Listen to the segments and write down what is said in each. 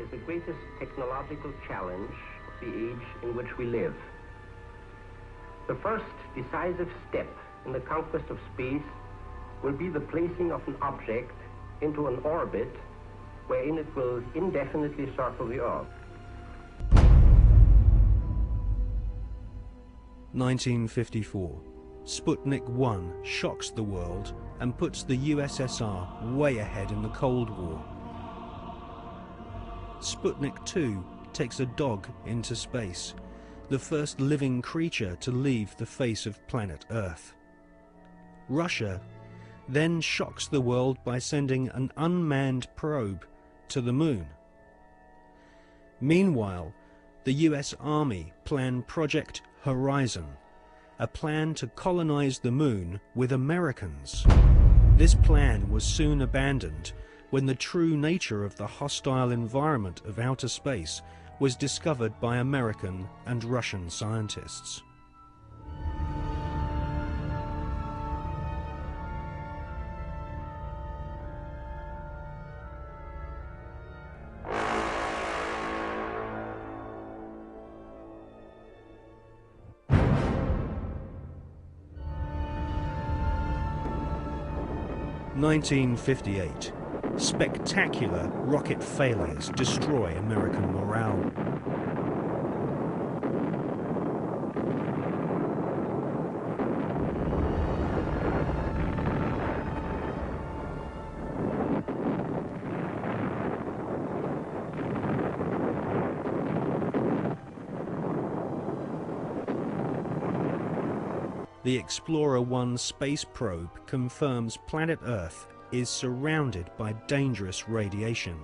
is the greatest technological challenge of the age in which we live. The first decisive step in the conquest of space will be the placing of an object into an orbit wherein it will indefinitely circle the Earth. 1954. Sputnik 1 shocks the world and puts the USSR way ahead in the Cold War. Sputnik 2 takes a dog into space, the first living creature to leave the face of planet Earth. Russia then shocks the world by sending an unmanned probe to the moon. Meanwhile, the US Army plan Project Horizon, a plan to colonize the moon with Americans. This plan was soon abandoned when the true nature of the hostile environment of outer space was discovered by American and Russian scientists. (1958). Spectacular rocket failures destroy American morale. The Explorer 1 space probe confirms planet Earth is surrounded by dangerous radiation.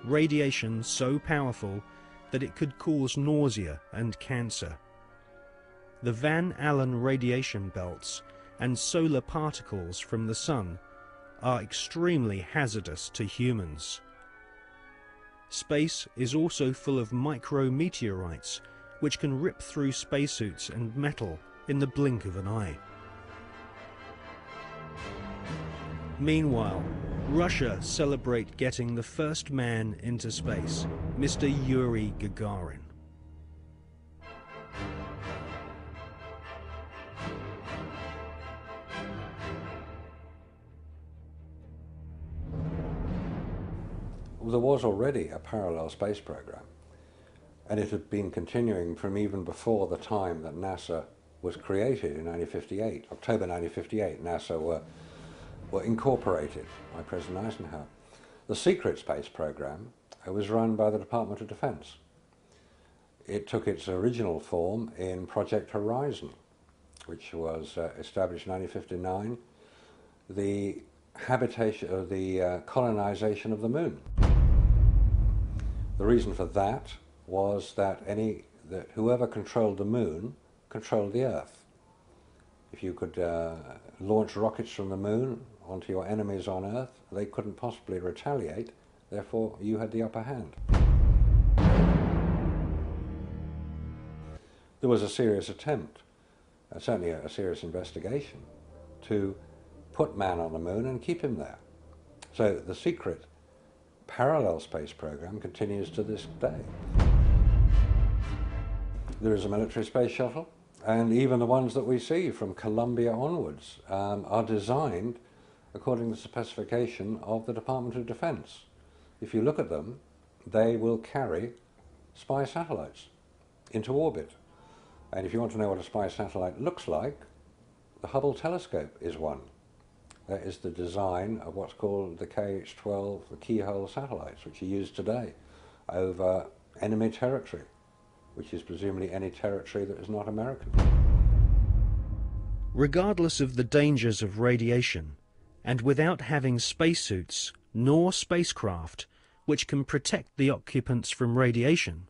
Radiation so powerful that it could cause nausea and cancer. The Van Allen radiation belts and solar particles from the Sun are extremely hazardous to humans. Space is also full of micrometeorites which can rip through spacesuits and metal in the blink of an eye. Meanwhile, Russia celebrate getting the first man into space, Mr. Yuri Gagarin. There was already a parallel space program, and it had been continuing from even before the time that NASA was created in 1958. October 1958, NASA were incorporated by President Eisenhower. The secret space program was run by the Department of Defense. It took its original form in Project Horizon, which was established in 1959, the habitation of the colonization of the moon. The reason for that was that whoever controlled the moon controlled the Earth. If you could launch rockets from the moon onto your enemies on Earth, they couldn't possibly retaliate, therefore you had the upper hand. There was a serious attempt, certainly a serious investigation, to put man on the moon and keep him there. So the secret parallel space program continues to this day. There is a military space shuttle, and even the ones that we see from Columbia onwards are designed according to the specification of the Department of Defense. If you look at them, they will carry spy satellites into orbit. And if you want to know what a spy satellite looks like, the Hubble telescope is one. That is the design of what's called the KH-12, the keyhole satellites, which are used today over enemy territory, which is presumably any territory that is not American. Regardless of the dangers of radiation, and without having spacesuits nor spacecraft which can protect the occupants from radiation,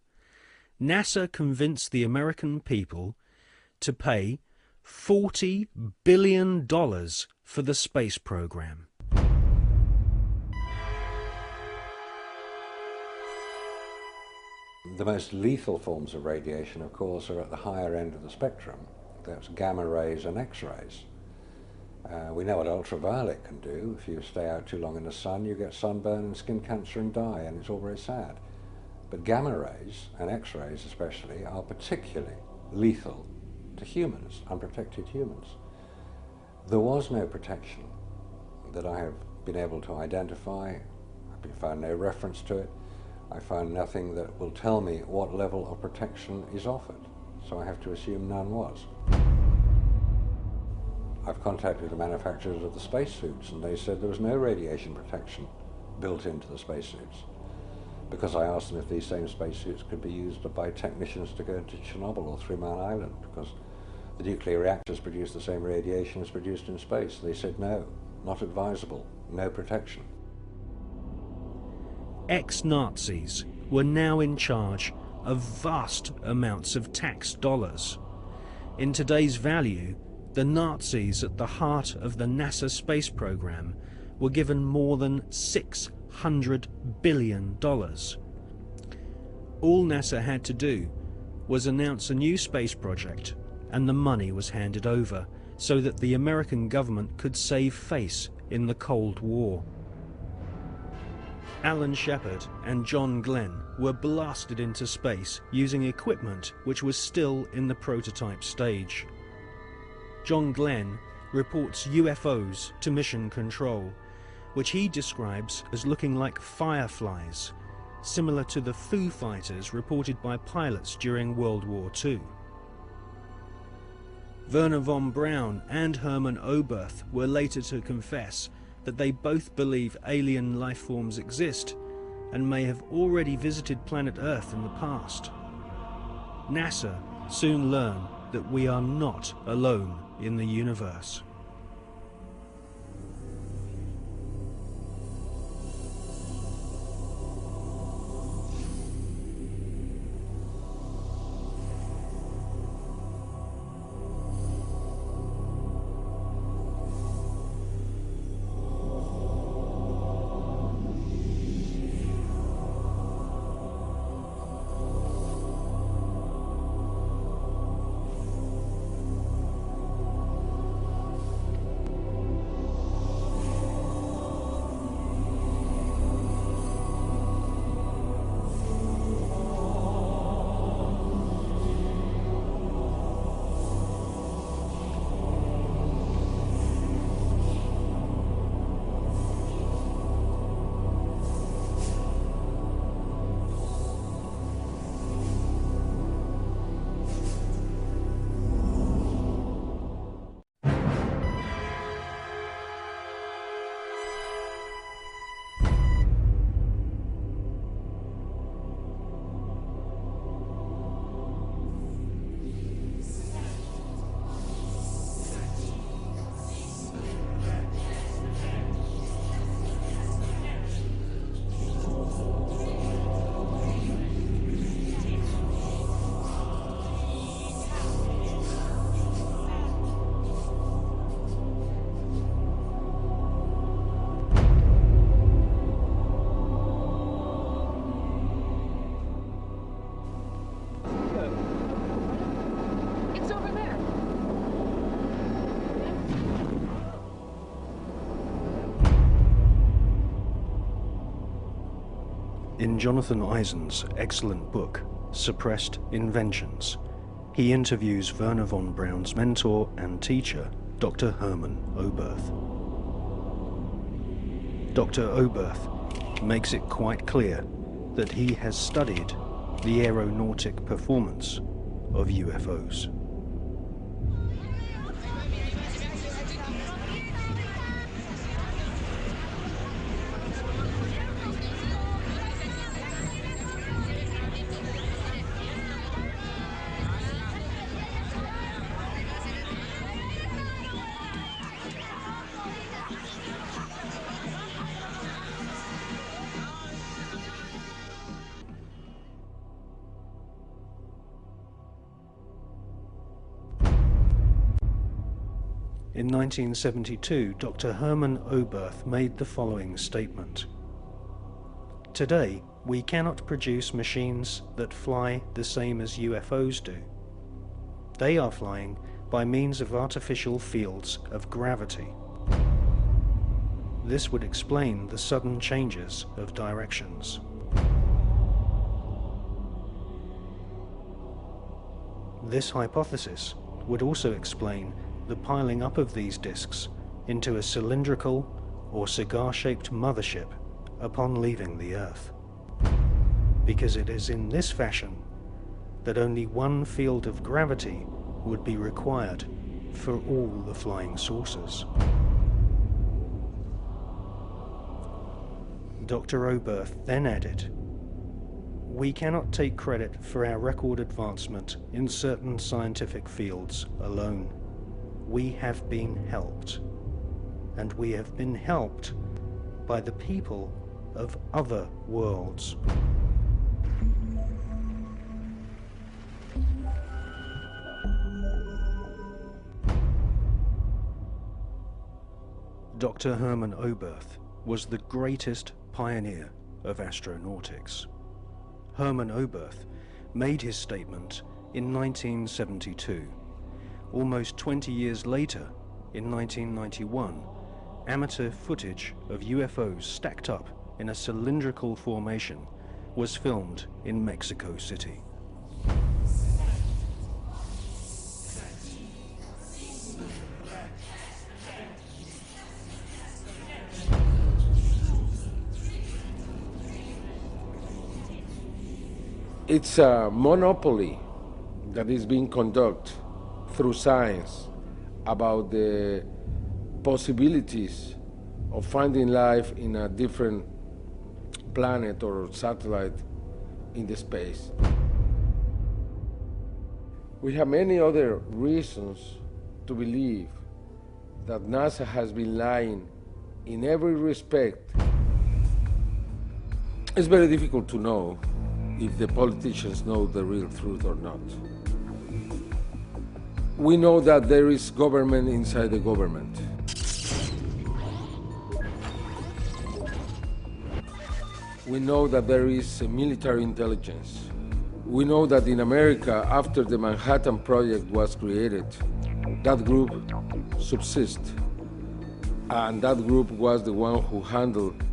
NASA convinced the American people to pay $40 billion for the space program. The most lethal forms of radiation, of course, are at the higher end of the spectrum. That's gamma rays and X-rays. We know what ultraviolet can do. If you stay out too long in the sun, you get sunburn and skin cancer and die, and it's all very sad. But gamma rays, and X-rays especially, are particularly lethal to humans, unprotected humans. There was no protection that I have been able to identify. I've found no reference to it. I found nothing that will tell me what level of protection is offered, so I have to assume none was. I've contacted the manufacturers of the spacesuits, and they said there was no radiation protection built into the spacesuits, because I asked them if these same spacesuits could be used by technicians to go to Chernobyl or 3 Mile Island, because the nuclear reactors produce the same radiation as produced in space. They said no, not advisable, no protection. Ex-Nazis were now in charge of vast amounts of tax dollars. In today's value, the Nazis at the heart of the NASA space program were given more than $600 billion. All NASA had to do was announce a new space project, and the money was handed over so that the American government could save face in the Cold War. Alan Shepard and John Glenn were blasted into space using equipment which was still in the prototype stage. John Glenn reports UFOs to Mission Control, which he describes as looking like fireflies, similar to the Foo Fighters reported by pilots during World War II. Werner von Braun and Hermann Oberth were later to confess that they both believe alien life forms exist and may have already visited planet Earth in the past. NASA soon learned that we are not alone in the universe. In Jonathan Eisen's excellent book, Suppressed Inventions, he interviews Werner von Braun's mentor and teacher, Dr. Hermann Oberth. Dr. Oberth makes it quite clear that he has studied the aeronautic performance of UFOs. In 1972, Dr. Hermann Oberth made the following statement. Today, we cannot produce machines that fly the same as UFOs do. They are flying by means of artificial fields of gravity. This would explain the sudden changes of directions. This hypothesis would also explain the piling up of these disks into a cylindrical or cigar-shaped mothership upon leaving the Earth, because it is in this fashion that only one field of gravity would be required for all the flying saucers. Dr. Oberth then added, "We cannot take credit for our record advancement in certain scientific fields alone. We have been helped, and we have been helped by the people of other worlds." Dr. Hermann Oberth was the greatest pioneer of astronautics. Hermann Oberth made his statement in 1972. Almost 20 years later, in 1991, amateur footage of UFOs stacked up in a cylindrical formation was filmed in Mexico City. It's a monopoly that is being conducted through science about the possibilities of finding life in a different planet or satellite in the space. We have many other reasons to believe that NASA has been lying in every respect. It's very difficult to know if the politicians know the real truth or not. We know that there is government inside the government. We know that there is military intelligence. We know that in America, after the Manhattan Project was created, that group subsists. And that group was the one who handled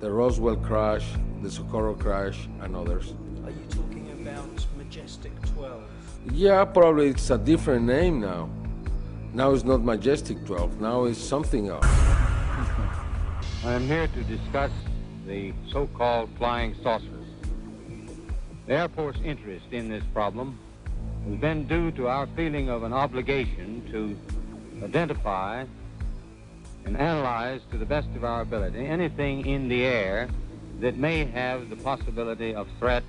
the Roswell crash, the Socorro crash, and others. Are you talking about Majestic 12? Yeah, probably it's a different name now. Now it's not Majestic 12, now it's something else. I am here to discuss the so-called flying saucers. The Air Force interest in this problem has been due to our feeling of an obligation to identify and analyze to the best of our ability anything in the air that may have the possibility of threat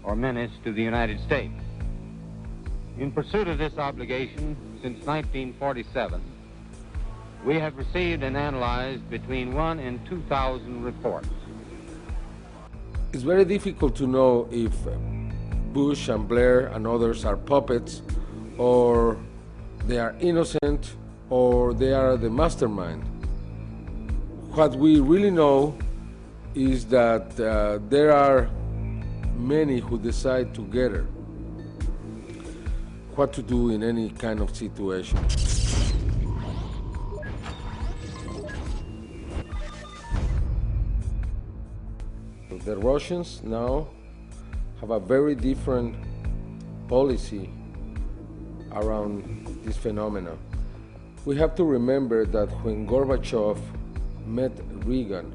or menace to the United States. In pursuit of this obligation, since 1947, we have received and analyzed between 1,000 and 2,000 reports. It's very difficult to know if Bush and Blair and others are puppets, or they are innocent, or they are the mastermind. What we really know is that there are many who decide together what to do in any kind of situation. The Russians now have a very different policy around this phenomenon. We have to remember that when Gorbachev met Reagan,